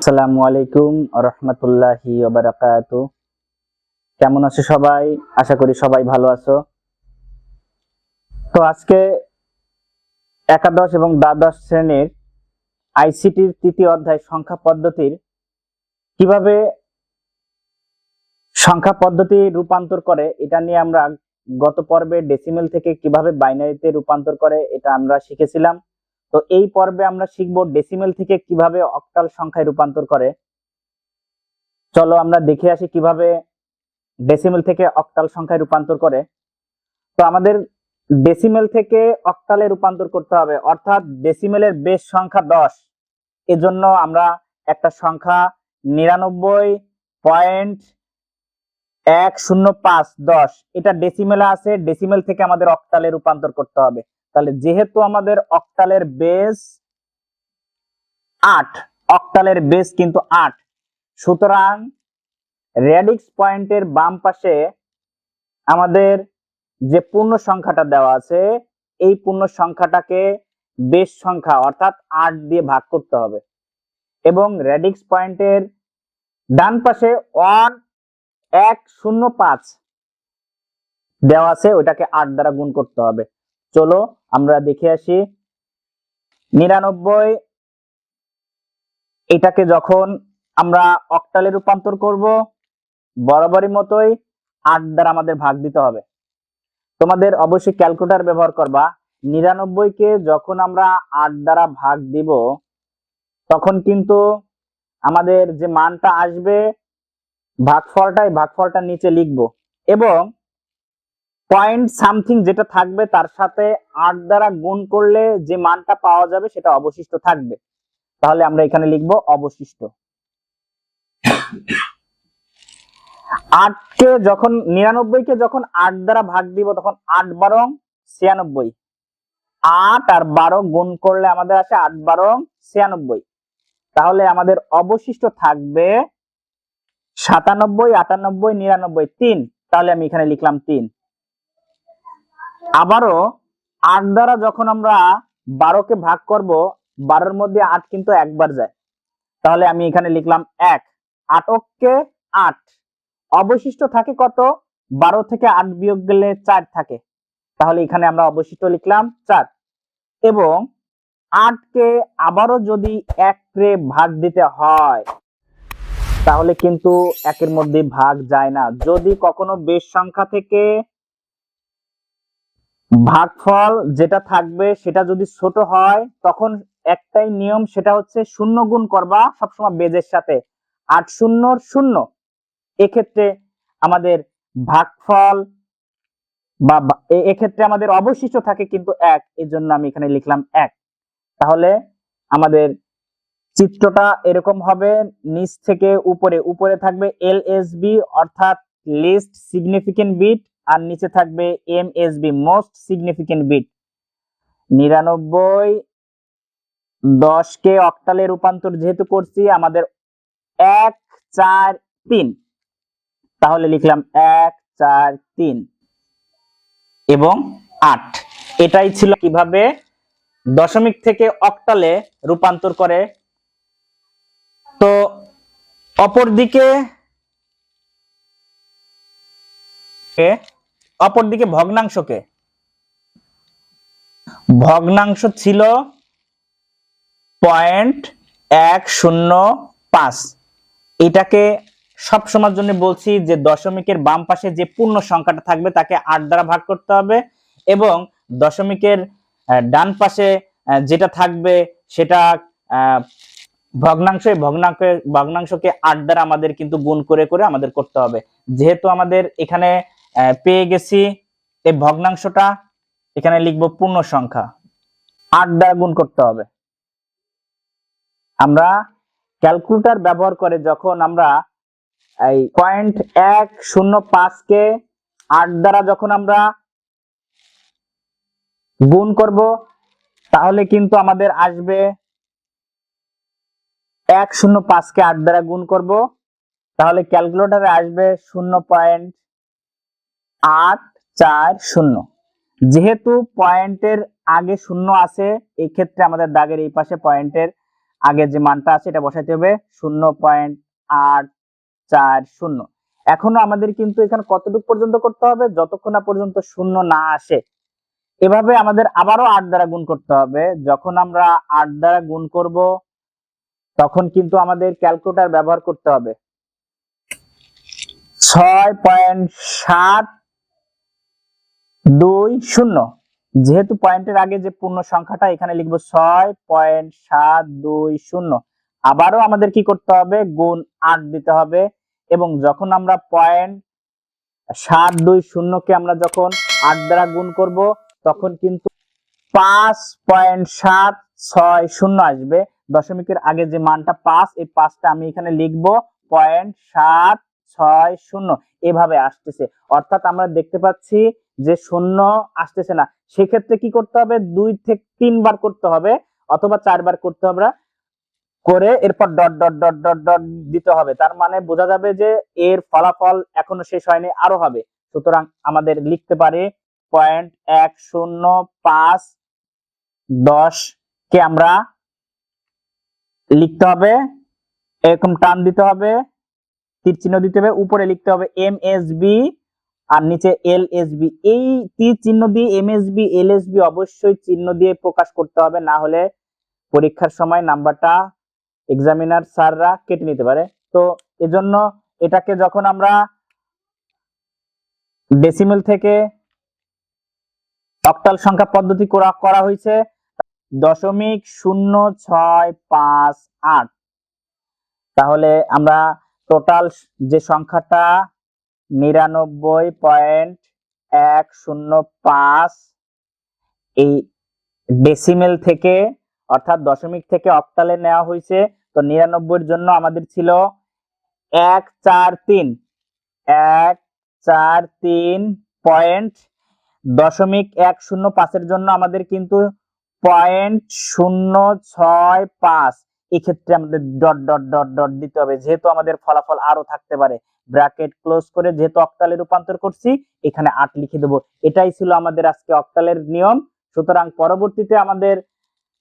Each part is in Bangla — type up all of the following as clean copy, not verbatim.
আসসালামু আলাইকুম রহমতুল্লাহি ওয়া বারাকাতুহু। কেমন আছো সবাই? আশা করি সবাই ভালো আছো। তো আজকে একাদশ এবং দ্বাদশ শ্রেণীর আইসিটির তৃতীয় অধ্যায় সংখ্যা পদ্ধতির কিভাবে সংখ্যা পদ্ধতি রূপান্তর করে এটা নিয়ে আমরা গত পর্বে ডেসিমেল থেকে কিভাবে বাইনারিতে রূপান্তর করে এটা আমরা শিখেছিলাম। তো এই পর্বে আমরা শিখব ডেসিমেল থেকে কিভাবে অক্টাল সংখ্যায় রূপান্তর করে। চলো আমরা দেখে আসি কিভাবে ডেসিমেল থেকে অক্টাল সংখ্যায় রূপান্তর করে। তো আমাদের ডেসিমেল থেকে অক্টালে রূপান্তর করতে হবে, অর্থাৎ ডেসিমেলের বেস সংখ্যা 10। এজন্য আমরা একটা সংখ্যা 99.10510 এটা ডেসিমেলে আছে, ডেসিমেল থেকে আমাদের অক্টালে রূপান্তর করতে হবে। তাহলে যেহেতু আমাদের অক্টালের বেস 8, অক্টালের বেস কিন্তু 8, সুতরাং রেডিক্স পয়েন্টের বাম পাশে আমাদের যে পূর্ণ সংখ্যাটা দেওয়া আছে এই পূর্ণ সংখ্যাটাকে বেস সংখ্যা অর্থাৎ 8 দিয়ে ভাগ করতে হবে এবং রেডিক্স পয়েন্টের ডান পাশে 105 দেওয়া আছে, ওইটাকে 8 দ্বারা গুণ করতে হবে। চলো আমরা দেখে আসি। 99 এটাকে যখন আমরা অক্টালে রূপান্তর করব বরাবরই মতোই 8 দ্বারা আমাদের ভাগ দিতে হবে। তোমাদের অবশ্যই ক্যালকুলেটর ব্যবহার করবা। 99 কে যখন আমরা 8 দ্বারা ভাগ দিব তখন কিন্তু আমাদের যে মানটা আসবে ভাগফলটা নিচে লিখব এবং পয়েন্ট সামথিং যেটা থাকবে তার সাথে 8 দ্বারা গুণ করলে যে মানটা পাওয়া যাবে সেটা অবশিষ্ট থাকবে। তাহলে আমরা এখানে লিখব অবশিষ্ট। 99 কে যখন 8 দ্বারা ভাগ দিব তখন 8 12 96, 8 আর 12 গুণ করলে আমাদের আসে 8 12 96। তাহলে আমাদের অবশিষ্ট থাকবে 97 98 99 3। তাহলে আমি এখানে লিখলাম 3। আবারও 8 দ্বারা যখন আমরা 12 কে ভাগ করব 12 এর মধ্যে 8 কিন্তু একবার যায়, তাহলে আমি এখানে লিখলাম 1। 8 কে 8, অবশিষ্ট থাকে কত? 12 থেকে 8 বিয়োগ গেলে 4 থাকে, তাহলে এখানে আমরা অবশিষ্ট লিখলাম 4। এবং 8 কে আবারও যদি 1 রে ভাগ দিতে হয় তাহলে কিন্তু 1 এর মধ্যে ভাগ যায় না। যদি কখনো বেস সংখ্যা থেকে ভাগফল যেটা থাকবে সেটা যদি ছোট হয় তখন একটাই নিয়ম, সেটা হচ্ছে 0 গুণ করবা সবসময় বেজের সাথে। 8 0 0, এক্ষেত্রে আমাদের ভাগফল বা এক্ষেত্রে আমাদের অবশিষ্ট থাকে কিন্তু 1, এর জন্য আমি এখানে লিখলাম 1। তাহলে আমাদের চিত্রটা এরকম হবে, নিচ থেকে উপরে থাকবে এলএসবি অর্থাৎ লিস্ট সিগনিফিকেন্ট বিট আর নিচে থাকবে এমএসবি মোস্ট সিগনিফিকেন্ট বিট। 99 10 কে অক্টালে রূপান্তর যেহেতু করছি আমাদের 1 4 3, তাহলে লিখলাম 1 4 3 এবং 8। এটাই ছিল কিভাবে দশমিক থেকে অক্টালে রূপান্তর করে। তো অপরদিকে ভগ্নাংশ ছিল 0.105। এটাকে সবসময়ের জন্য বলছি যে দশমিকের বাম পাশে যে পূর্ণ সংখ্যাটা থাকবে তাকে 8 দ্বারা ভাগ করতে হবে এবং দশমিকের ডান পাশে যেটা থাকবে সেটা ভগ্নাংশকে 8 দ্বারা আমাদের কিন্তু গুণ করে করে আমাদের করতে হবে। যেহেতু আমাদের এখানে পেয়ে গেছি এই ভগ্নাংশটা, এখানে লিখব পূর্ণ সংখ্যা, 8 দ্বারা গুণ করতে হবে। আমরা ক্যালকুলেটর ব্যবহার করে যখন আমরা এই 0.105 কে 8 দ্বারা যখন আমরা গুণ করব তাহলে কিন্তু আমাদের আসবে 105 কে 8 দ্বারা গুণ করব, তাহলে ক্যালকুলেটরে আসবে 0.840। যেহেতু পয়েন্টের আগে 0 আছে এই ক্ষেত্রে আমাদের দাগের এই পাশে পয়েন্টের আগে যে মানটা আছে এটা বসাইতে হবে 0.840। এখনো আমাদের কিন্তু এখানে কতটুকু পর্যন্ত করতে হবে, যতক্ষণ না পর্যন্ত শূন্য না আসে। এভাবে আমাদের আবারও 8 দ্বারা গুণ করতে হবে। যখন আমরা 8 দ্বারা গুণ করব তখন কিন্তু আমাদের ক্যালকুলেটর ব্যবহার করতে হবে। 6.720, যেহেতু পয়েন্টের আগে যে পূর্ণ সংখ্যাটা এখানে লিখবো 6.720। আবারও আমাদের কি করতে হবে, গুণ 8 দিতে হবে। এবং যখন আমরা 0.720 কে আমরা যখন 8 দ্বারা গুণ করব তখন কিন্তু 5.760 আসবে। দশমিকের আগে যে মানটা 5, এই 5টা আমি এখানে লিখবো 0.760, এভাবে আসতেছে। অর্থাৎ আমরা দেখতে পাচ্ছি যে শূন্য আসতেছে না। সেক্ষেত্রে কি করতে হবে, 2 থেকে 3 বার করতে হবে অথবা 4 বার করতে হবে, করে এরপর dot dot dot dot dot দিতে হবে। তার মানে বোঝা যাবে যে এর ফলাফল এখনো শেষ হয়নি, আরো হবে। সুতরাং আমাদের লিখতে পারি 0.10510 কে আমরা লিখতে হবে, এরকম টান দিতে হবে, তীর চিহ্ন দিতে হবে, উপরে লিখতে হবে এমএসবি আর নিচে এলএসবি। এই তীর চিহ্ন দিয়ে এমএসবি এলএসবি অবশ্যই চিহ্ন দিয়ে প্রকাশ করতে হবে, না হলে পরীক্ষার সময় নাম্বারটা এক্সামিনার স্যাররা কেটে নিতে পারে। তো এজন্য এটাকে যখন আমরা ডেসিমেল থেকে অক্টাল সংখ্যা পদ্ধতি করা হয়েছে 0.0658, তাহলে আমরা টোটাল যে সংখ্যাটা 99.105 এই ডেসিমেল থেকে অর্থাৎ দশমিক থেকে অক্টালে নেওয়া হয়েছে। তো 99 এর জন্য আমাদের ছিল 143.105 এর জন্য আমাদের কিন্তু 0.065। এক্ষেত্রে আমাদের ডট ডট ডট ডট দিতে হবে, যেহেতু আমাদের ফলাফল আরো থাকতে পারে। ব্র্যাকেট ক্লোজ করে যেহেতু অক্টালে রূপান্তর করছি এখানে 8 লিখে দেবো। এটাই ছিল আমাদের আজকে অক্টালের নিয়ম। সুতরাং পরবর্তীতে আমাদের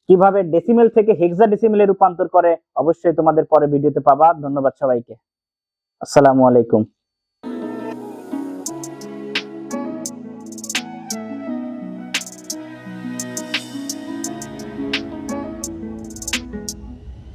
কিভাবে ডেসিমেল থেকে হেক্সাডেসিমেলে রূপান্তর করে অবশ্যই তোমাদের পরে ভিডিওতে পাবা। ধন্যবাদ সবাইকে। আসসালামু আলাইকুম।